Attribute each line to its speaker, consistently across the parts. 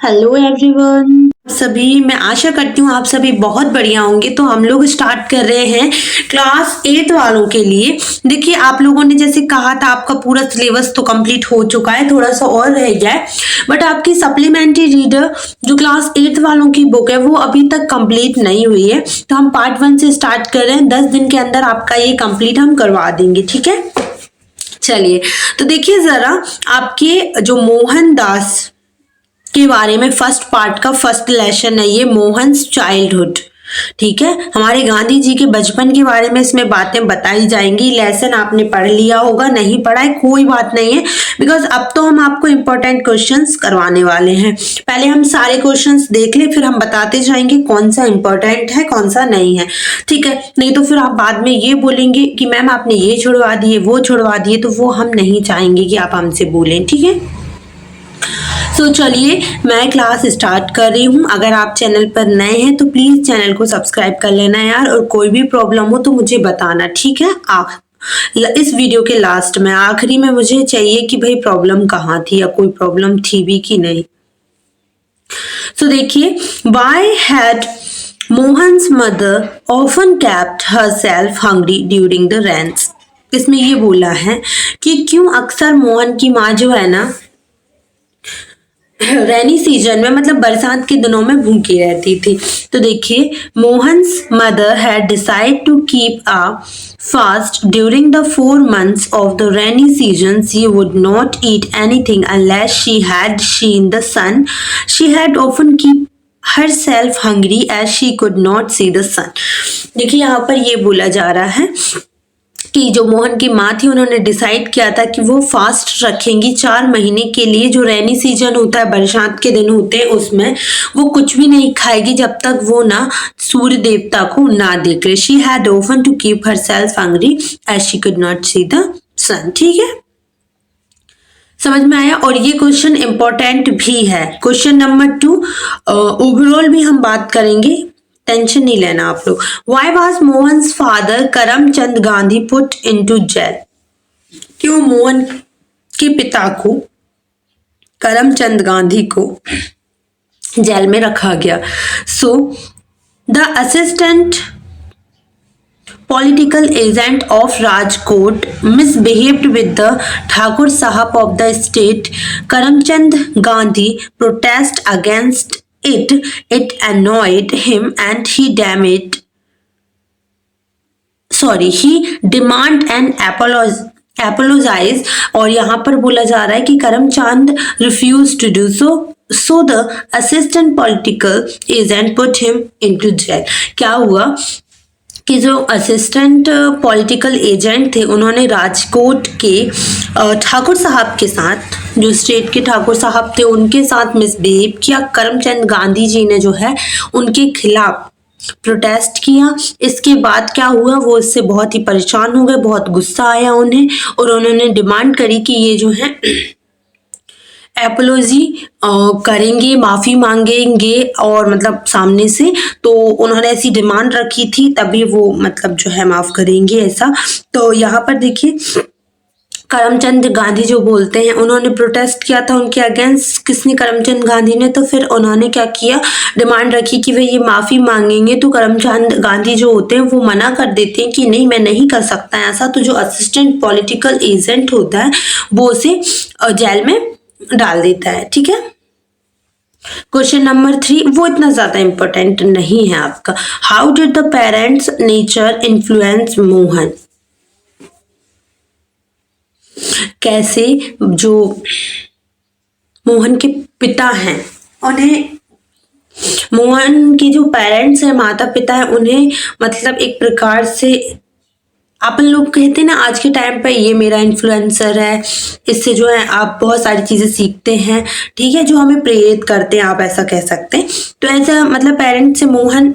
Speaker 1: Hello everyone, सभी मैं आशा करती हूँ आप सभी बहुत बढ़िया होंगे। तो हम लोग स्टार्ट कर रहे हैं क्लास 8 वालों के लिए। देखिए, आप लोगों ने जैसे कहा था आपका पूरा सिलेबस तो कंप्लीट हो चुका है, थोड़ा सा और रह गया है, बट आपकी सप्लीमेंट्री रीडर जो क्लास 8 वालों की बुक है वो अभी तक कंप्लीट नहीं हुई है। तो हम पार्ट 1 से स्टार्ट कर रहे हैं। 10 दिन के अंदर आपका ये कंप्लीट हम करवा देंगे, ठीक है। चलिए, तो देखिए जरा, आपके जो मोहनदास के बारे में फर्स्ट पार्ट का फर्स्ट लेसन है ये, मोहन्स चाइल्डहुड। ठीक है, हमारे गांधी जी के बचपन के बारे में इसमें बातें बताई जाएंगी। लेसन आपने पढ़ लिया होगा, नहीं पढ़ा है कोई बात नहीं है, बिकॉज अब तो हम आपको इंपॉर्टेंट क्वेश्चंस करवाने वाले हैं। पहले हम सारे क्वेश्चंस देख ले, फिर हम बताते जाएंगे कौन सा इंपॉर्टेंट है कौन सा नहीं है, ठीक है। नहीं तो फिर आप बाद में ये बोलेंगे कि मैम आपने ये छुड़वा दिए वो छुड़वा दिए, तो वो हम नहीं चाहेंगे कि आप हमसे बोलें, ठीक है। तो चलिए मैं क्लास स्टार्ट कर रही हूँ। अगर आप चैनल पर नए हैं तो प्लीज चैनल को सब्सक्राइब कर लेना यार, और कोई भी प्रॉब्लम हो तो मुझे बताना, ठीक है। इस वीडियो के लास्ट में आखिरी में मुझे चाहिए कि भाई प्रॉब्लम कहाँ थी या कोई प्रॉब्लम थी भी कि नहीं। तो देखिए, why had Mohan's mother often kept herself hungry during the rains. इसमें ये बोला है कि क्यों अक्सर मोहन की माँ जो है ना रेनी सीजन में, मतलब बरसात के दिनों में भूखी रहती थी। तो देखिए, Mohan's mother had decide to keep a fast during the 4 months of the rainy season. She would not eat anything unless she had seen the sun. She had often keep herself hungry as she could not see the sun. देखिए, यहाँ पर ये बोला जा रहा है कि जो मोहन की माँ थी उन्होंने डिसाइड किया था कि वो फास्ट रखेंगी 4 महीने के लिए। जो रेनी सीजन होता है, बरसात के दिन होते हैं, उसमें वो कुछ भी नहीं खाएगी जब तक वो ना सूर्य देवता को ना देख ले। She had often to keep herself hungry as she could not see the sun. ठीक है, समझ में आया। और ये क्वेश्चन इंपॉर्टेंट भी है। क्वेश्चन नंबर 2 ओवरऑल भी हम बात करेंगे, टेंशन नहीं लेना आप लोग। Why was Mohan's father Karamchand Gandhi put into jail. क्यों मोहन के पिता को, करमचंद गांधी को, जेल में रखा गया। So the assistant political agent of Rajkot misbehaved with the Thakur Sahab of the state. Karamchand Gandhi protest against it. It annoyed him and he demand an apologize. और यहाँ पर बोला जा रहा है कि Karamchand refused to do so. So the assistant political agent put him into jail. क्या हुआ कि जो असिस्टेंट पॉलिटिकल एजेंट थे उन्होंने राजकोट के ठाकुर साहब के साथ, जो स्टेट के ठाकुर साहब थे उनके साथ मिसबिहेव किया। करमचंद गांधी जी ने जो है उनके खिलाफ प्रोटेस्ट किया। इसके बाद क्या हुआ, वो इससे बहुत ही परेशान हो गए, बहुत गुस्सा आया उन्हें, और उन्होंने डिमांड करी कि ये जो है एपोलॉजी करेंगे, माफी मांगेंगे, और मतलब सामने से। तो उन्होंने ऐसी डिमांड रखी थी, तभी वो मतलब जो है माफ करेंगे ऐसा। तो यहाँ पर देखिए, करमचंद गांधी जो बोलते हैं, उन्होंने प्रोटेस्ट किया था उनके अगेंस्ट। किसने? करमचंद गांधी ने। तो फिर उन्होंने क्या किया, डिमांड रखी कि भाई ये माफी मांगेंगे। तो करमचंद गांधी जो होते हैं वो मना कर देते हैं कि नहीं, मैं नहीं कर सकता ऐसा। तो जो असिस्टेंट पॉलिटिकल एजेंट होता है वो उसे जेल में डाल देता है, ठीक है। क्वेश्चन नंबर 3 वो इतना ज्यादा इंपॉर्टेंट नहीं है आपका। How did the parents nature influence Mohan. कैसे जो मोहन के पिता हैं, उन्हें, मोहन के जो पेरेंट्स हैं, माता पिता हैं, उन्हें मतलब एक प्रकार से अपन लोग कहते हैं ना आज के टाइम पे ये मेरा इन्फ्लुएंसर है, इससे जो है आप बहुत सारी चीजें सीखते हैं, ठीक है, जो हमें प्रेरित करते हैं, आप ऐसा कह सकते हैं। तो ऐसा मतलब पेरेंट्स से मोहन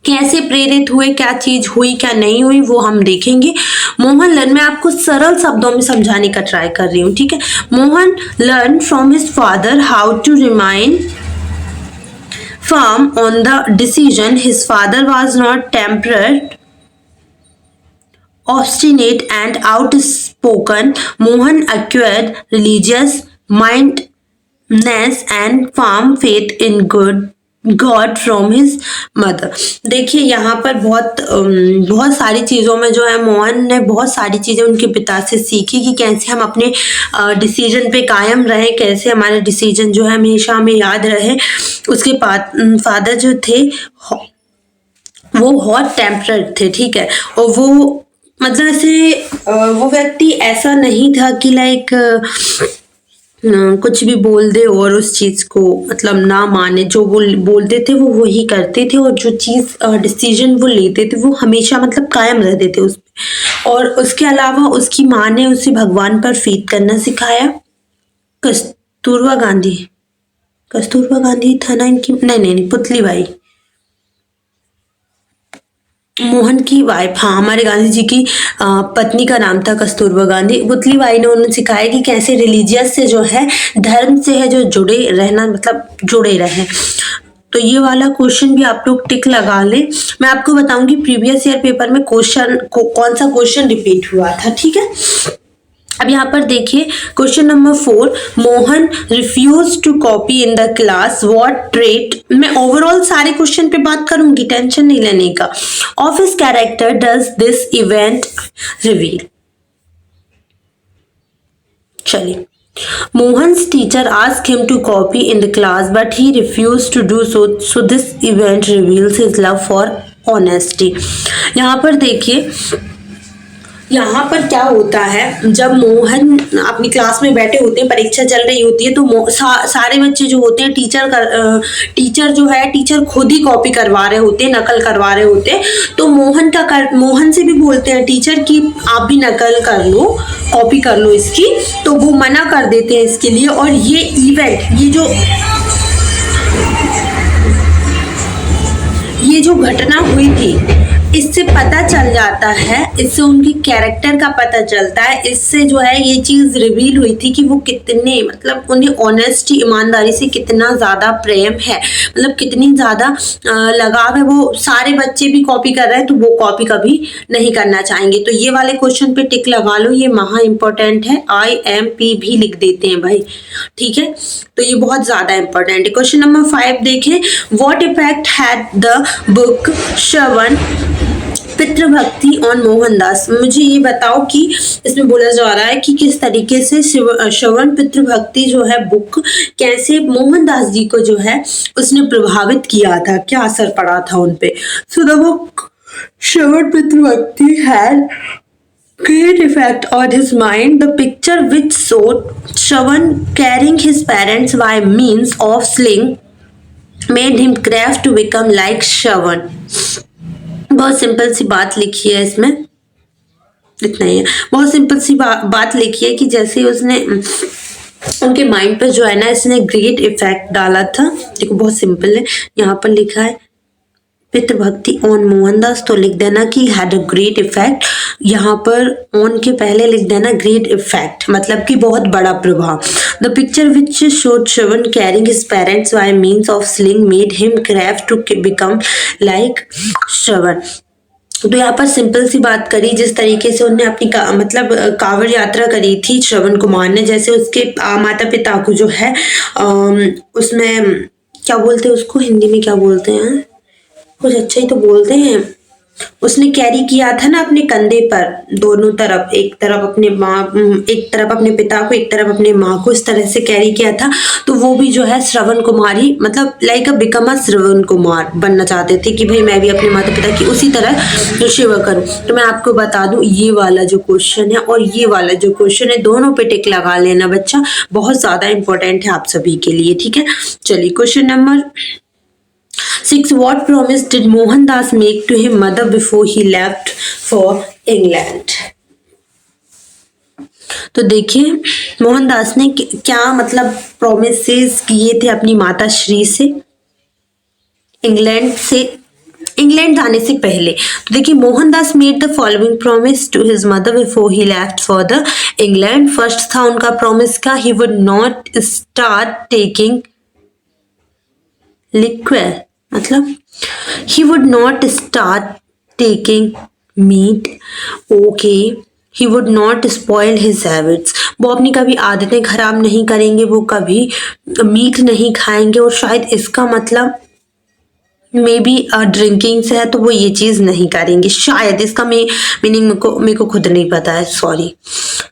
Speaker 1: कैसे प्रेरित हुए, क्या चीज हुई क्या नहीं हुई वो हम देखेंगे। मोहन लर्न, मैं आपको सरल शब्दों में समझाने का ट्राई कर रही हूँ, ठीक है। Mohan learn from his father how to remain firm on the decision. His father was not temperate, obstinate and outspoken. Mohan acquired religious mind and firm faith in God from his mother. देखिए यहाँ पर बहुत सारी चीज़ों में जो है मोहन ने बहुत सारी चीज़ें उनके पिता से सीखी कि कैसे हम अपने डिसीजन पे कायम रहे, कैसे हमारे डिसीजन जो है हमेशा हमें याद रहे। उसके फादर जो थे वो हॉट टेम्परेट थे, ठीक है, और वो मतलब ऐसे वो व्यक्ति ऐसा नहीं था कि लाइक कुछ भी बोल दे और उस चीज को मतलब ना माने, जो वो बोलते थे वो वही करते थे, और जो चीज डिसीजन वो लेते थे वो हमेशा मतलब कायम रहते थे उस पे। और उसके अलावा उसकी माँ ने उसे भगवान पर फेथ करना सिखाया। कस्तूरबा गांधी, कस्तूरबा गांधी था ना इनकी, नहीं, पुतली बाई, मोहन की वाइफ, हाँ, हमारे गांधी जी की पत्नी का नाम था कस्तूरबा गांधी। पुतली बाई ने उन्हें सिखाया कि कैसे रिलीजियस से जो है, धर्म से है जो जुड़े रहना, मतलब जुड़े रहे। तो ये वाला क्वेश्चन भी आप लोग टिक लगा ले। मैं आपको बताऊंगी प्रीवियस ईयर पेपर में कौन सा क्वेश्चन रिपीट हुआ था, ठीक है। अब यहाँ पर देखिए question number 4, Mohan refuse to copy in the class what trait. मैं ओवरऑल सारे क्वेश्चन पे बात करूंगी, टेंशन नहीं लेने का। Of his character does this event reveal. चलिए, Mohan's teacher ask him to copy in the class but he refuse to do so this event reveals his love for honesty. यहाँ पर देखिए, यहाँ पर क्या होता है, जब मोहन अपनी क्लास में बैठे होते हैं, परीक्षा चल रही होती है, तो सारे बच्चे जो होते हैं टीचर जो है, टीचर खुद ही कॉपी करवा रहे होते हैं, नकल करवा रहे होते हैं। तो मोहन से भी बोलते हैं टीचर कि आप भी नकल कर लो, कॉपी कर लो इसकी, तो वो मना कर देते हैं इसके लिए। और ये इवेंट, ये जो घटना हुई थी, इससे पता चल जाता है, इससे उनकी कैरेक्टर का पता चलता है, इससे जो है ये चीज रिवील हुई थी कि वो कितने, मतलब उन्हें ऑनेस्टी, ईमानदारी से कितना ज्यादा प्रेम है, मतलब कितनी ज्यादा लगाव है। वो सारे बच्चे भी कॉपी कर रहे हैं तो वो कॉपी कभी नहीं करना चाहेंगे। तो ये वाले क्वेश्चन पे टिक लगा लो, ये महा इंपॉर्टेंट है, IMP भी लिख देते हैं भाई, ठीक है। तो ये बहुत ज्यादा इंपॉर्टेंट है। क्वेश्चन नंबर 5 देखें, what effect had the book Shravan Pitribhakti on Mohandas. मुझे ये बताओ कि इसमें बोला जा रहा है कि किस तरीके से श्रवण पितृभक्ति जो है बुक, कैसे मोहनदास जी को जो है उसने प्रभावित किया था, क्या असर पड़ा था उन पे। So the book Shravan Pitribhakti had great effect on his mind. The picture which showed Shravan carrying his parents by means of sling made him crave to become like Shravan. बहुत सिंपल सी बात लिखी है इसमें, इतना ही है। बहुत सिंपल सी बात लिखी है कि जैसे उसने उनके माइंड पर जो है ना, इसने ग्रेट इफेक्ट डाला था। देखो बहुत सिंपल है, यहाँ पर लिखा है पितृभक्ति ऑन मोहनदास, तो लिख देना कि हैड अ ग्रेट इफेक्ट। यहाँ पर ऑन के पहले लिख देना ग्रेट इफेक्ट, मतलब कि बहुत बड़ा प्रभाव। The picture which showed Shravan carrying his parents by means of sling made him crave to become like Shravan. तो यहाँ पर सिंपल सी बात करी, जिस तरीके से उन्होंने अपनी मतलब कांवड़ यात्रा करी थी श्रवण कुमार ने, जैसे उसके माता पिता को जो है उसमें क्या बोलते हैं उसको, हिंदी में क्या बोलते हैं, कुछ अच्छा ही तो बोलते हैं, उसने कैरी किया था ना अपने कंधे पर दोनों तरफ, एक तरफ अपने पिता को, एक तरफ अपने माँ को, इस तरह से कैरी किया था। तो वो भी जो है श्रवण कुमारी, मतलब like become a Shravan Kumar बनना चाहते थे कि भाई मैं भी अपने माता पिता की उसी तरह जो सेवा करूं। तो मैं आपको बता दूं, ये वाला जो क्वेश्चन है और ये वाला जो क्वेश्चन है, दोनों पे टिक लगा लेना बच्चा, बहुत ज्यादा इंपॉर्टेंट है आप सभी के लिए, ठीक है। चलिए question number 6, what promise did Mohandas make to his mother before he left for England? तो देखिए मोहनदास ने क्या मतलब प्रोमिसेस किए थे अपनी माता श्री से इंग्लैंड जाने से पहले। तो देखिए Mohandas made the following promise to his mother before he left for the England. First था उनका प्रॉमिस का, he would not start taking liquid, मतलब he would not start taking meat, okay, he would not spoil his habits। वो अपनी कभी आदतें खराब नहीं करेंगे, वो कभी मीट नहीं खाएंगे, और शायद इसका मतलब मे बी ड्रिंकिंग से है तो वो ये चीज़ नहीं करेंगे, शायद इसका मीनिंग मेरे को खुद नहीं पता है, सॉरी।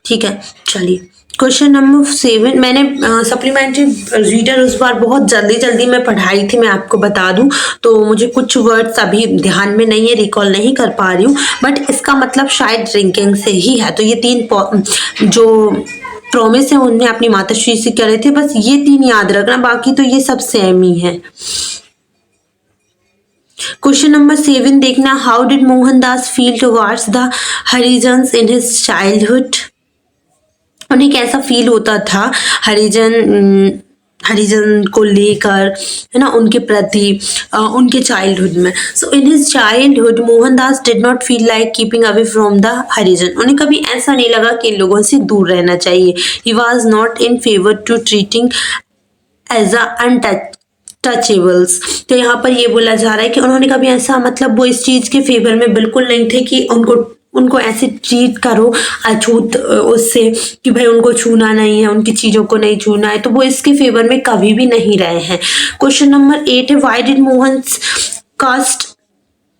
Speaker 1: ठीक है, चलिए क्वेश्चन नंबर 7। मैंने सप्लीमेंट्री रीडर उस बार बहुत जल्दी जल्दी मैं पढ़ाई थी, मैं आपको बता दूं, तो मुझे कुछ वर्ड्स अभी ध्यान में नहीं है, रिकॉल नहीं कर पा रही हूँ, बट इसका मतलब शायद ड्रिंकिंग से ही है। तो ये 3 जो प्रॉमिस है उनने अपनी माताश्री से करे थे, बस ये 3 याद रखना, बाकी तो ये सब सेम ही है। क्वेश्चन नंबर 7 देखना, how did Mohandas feel towards the Harijans in his childhood. उन्हें कैसा फील होता था हरिजन को लेकर, है ना, उनके प्रति उनके चाइल्डहुड में। So in his childhood Mohandas did not feel like keeping away from the Harijan. उन्हें कभी ऐसा नहीं लगा कि इन लोगों से दूर रहना चाहिए। He was not in favour to treating as a untouchables. तो यहाँ पर ये बोला जा रहा है कि उन्होंने कभी ऐसा, मतलब वो इस चीज़ के फेवर में बिल्कुल नहीं थे कि उनको ऐसे ट्रीट करो अछूत उससे कि भाई उनको छूना नहीं है, उनकी चीज़ों को नहीं छूना है, तो वो इसके फेवर में कभी भी नहीं रहे हैं। क्वेश्चन नंबर 8 है, why did Mohan caste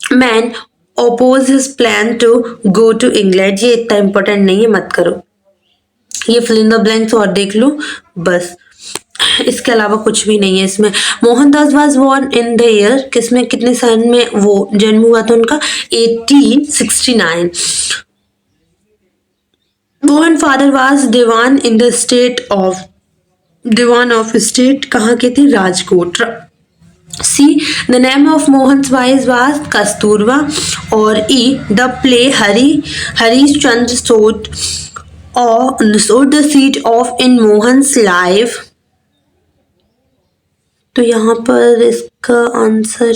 Speaker 1: man oppose his plan to go to England. ये इतना इंपॉर्टेंट नहीं है, मत करो, ये फिल इन द ब्लैंक्स और देख लो बस, इसके अलावा कुछ भी नहीं है इसमें। Mohandas was born in the year, किसमें, कितने सन में वो जन्म हुआ था उनका, 1869। Mohan father was dewan in the state of, dewan of state कहाँ के थे, Rajkot. See the name of Mohan's wife was Kasturba. और ई the play Harishchandra sowed the seed of in Mohan's life. तो यहाँ पर इसका आंसर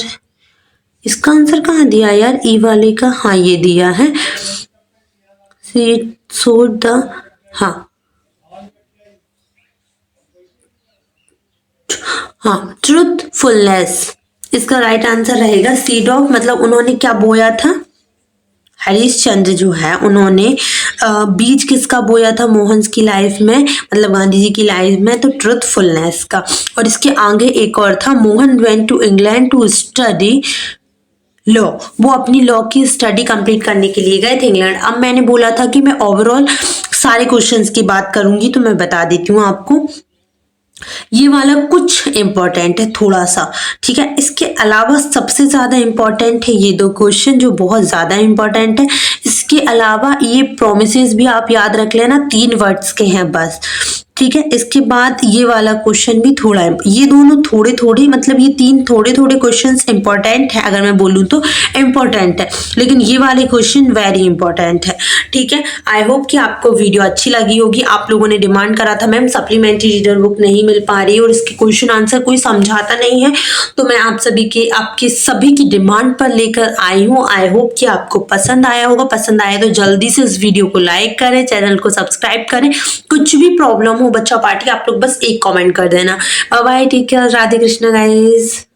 Speaker 1: कहाँ दिया यार, ई वाले का, हाँ ये दिया है, सीट सोड द, हाँ ट्रूथफुलनेस, इसका राइट आंसर रहेगा सीड ऑफ, मतलब उन्होंने क्या बोया था, हरीशचंद्र जो है उन्होंने बीज किसका बोया था मोहन्स की लाइफ में, मतलब गांधी जी की लाइफ में, तो ट्रूथफुलनेस का। और इसके आगे एक और था, Mohan went to England to study law. वो अपनी लॉ की स्टडी कंप्लीट करने के लिए गए थे इंग्लैंड। अब मैंने बोला था कि मैं ओवरऑल सारे क्वेश्चंस की बात करूंगी, तो मैं बता देती हूँ आपको, ये वाला कुछ इंपॉर्टेंट है थोड़ा सा, ठीक है। इसके अलावा सबसे ज्यादा इंपॉर्टेंट है ये 2 क्वेश्चन जो बहुत ज्यादा इंपॉर्टेंट है। इसके अलावा ये प्रोमिसेस भी आप याद रख लेना, 3 वर्ड्स के हैं बस, ठीक है। इसके बाद ये वाला क्वेश्चन भी थोड़ा, ये दोनों थोड़े थोड़े, मतलब ये 3 थोड़े थोड़े क्वेश्चंस इंपॉर्टेंट है, अगर मैं बोलूँ तो इंपॉर्टेंट है, लेकिन ये वाले क्वेश्चन वेरी इंपॉर्टेंट है, ठीक है। आई होप कि आपको वीडियो अच्छी लगी होगी। आप लोगों ने डिमांड करा था मैम सप्लीमेंट्री रीडर बुक नहीं मिल पा रही और इसके क्वेश्चन आंसर कोई समझाता नहीं है, तो मैं आपके सभी की डिमांड पर लेकर आई हूँ। आई होप कि आपको पसंद आया होगा। पसंद आया तो जल्दी से इस वीडियो को लाइक करें, चैनल को सब्सक्राइब करें। कुछ भी प्रॉब्लम हो बच्चा पार्टी, आप लोग बस एक कमेंट कर देना। Bye bye, take care, Radhe Krishna guys.